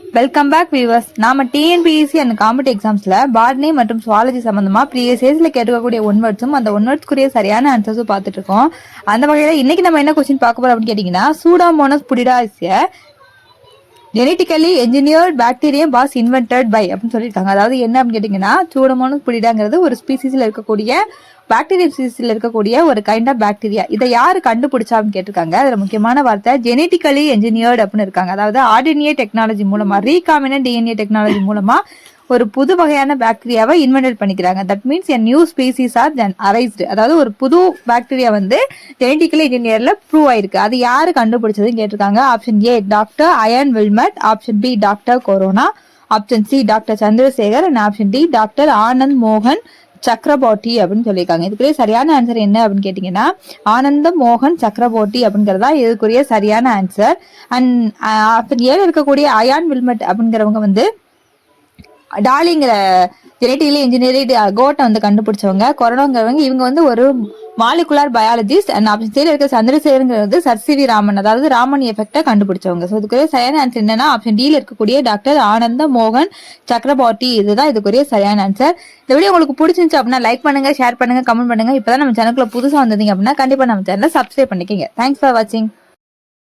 Welcome back viewers. நாம TNPSC and competitive எக்ஸாம்ஸ்ல botany மற்றும் சுவாலஜி சம்பந்தமா ப்ரீவியஸ் இயர்ஸ்ல கேட்கக்கூடிய ஒன் வேர்ட்ஸும் அந்த ஒன் வேர்ட்ஸ்க்குரிய சரியான ஆன்சர்ஸும் பார்த்துட்டு இருக்கோம். அந்த வகையில இன்னைக்கு நம்ம என்ன கொஸ்டின் பார்க்க போறோம் அப்படின்னு கேட்டீங்கன்னா, Pseudomonas putida is genetically engineered bacterium was invented by அப்படின்னு சொல்லியிருக்காங்க. அதாவது என்ன அப்படின்னு கேட்டீங்கன்னா, சூடோமோனஸ் புடிடாங்கிறது ஒரு ஸ்பீசிஸ்ல இருக்கக்கூடிய பாக்டீரியம் ஸ்பீசிஸ்ல இருக்கக்கூடிய ஒரு கைண்ட் ஆஃப் பாக்டீரியா. இதை யாரு கண்டுபிடிச்சா அப்படின்னு கேட்டிருக்காங்க. அதுல முக்கியமான வார்த்தை ஜெனட்டிக்கலி என்ஜினியர்ட் அப்படின்னு இருக்காங்க. அதாவது ஆர்டிஎன்ஏ டெக்னாலஜி மூலமா, ரீகாமினன்ட் டிஎன்ஏ டெக்னாலஜி மூலமா ஒரு புது வகையான பாக்டீரியாவை இன்வென்ட் பண்ணிக்கிறாங்க. That means a new species are arised. அதாவது ஒரு புது பாக்டீரியா வந்து ஜெனட்டிக்கலி இன்ஜினியர்ல ப்ரூவ் ஆயிருக்கு. அது யாரு கண்டுபிடிச்சதுன்னு கேட்டிருக்காங்க. Option A doctor Ian Wilmut, option B doctor Khorana, option C doctor Chandrasekhar and option D doctor Anand மோகன் சக்கரபோர்ட்டி அப்படின்னு சொல்லியிருக்காங்க. இதுக்குரிய சரியான ஆன்சர் என்ன அப்படின்னு கேட்டீங்கன்னா, ஆனந்த மோகன் சக்கரபோர்ட்டி அப்படிங்கறதா இதுக்குரிய சரியான ஆன்சர். அண்ட் ஆப்ஷன் ஏல இருக்கக்கூடிய அயான் வில்மட் அப்படிங்கிறவங்க வந்து டாலிங்கிற ஜெனட்டிக்கலி இன்ஜினியரிங் கோட்டை வந்து கண்டுபிடிச்சவங்க. கொரோனாங்கிறவங்க இவங்க வந்து ஒரு மாலிகுலார் பயாலஜிஸ்ட். அண்ட் ஆப்ஷன் சில இருக்க சந்திரசேகருங்கிறது சர்சிவி ராமன், அதாவது ராமன் எஃபெக்டை கண்டுபிடிச்சவங்க. ஸோ இதுக்குரிய சரியான ஆன்சர் என்னன்னா ஆப்ஷன் டில இருக்கக்கூடிய டாக்டர் ஆனந்த மோகன் சக்கரபோர்ட்டி. இதுதான் இதுக்குரிய சரியான ஆன்சர். இந்த வீடியோ உங்களுக்கு பிடிச்சிருந்துச்சு அப்படின்னா லைக் பண்ணுங்க, ஷேர் பண்ணுங்க, கமெண்ட் பண்ணுங்க. இப்பதான் நம்ம சேனலுக்குள்ள புதுசா வந்தீங்க அப்படின்னா கண்டிப்பா நம்ம சேனலை சப்ஸ்கிரைப் பண்ணிக்கோங்க. தேங்க்ஸ் ஃபார் வாட்சிங்.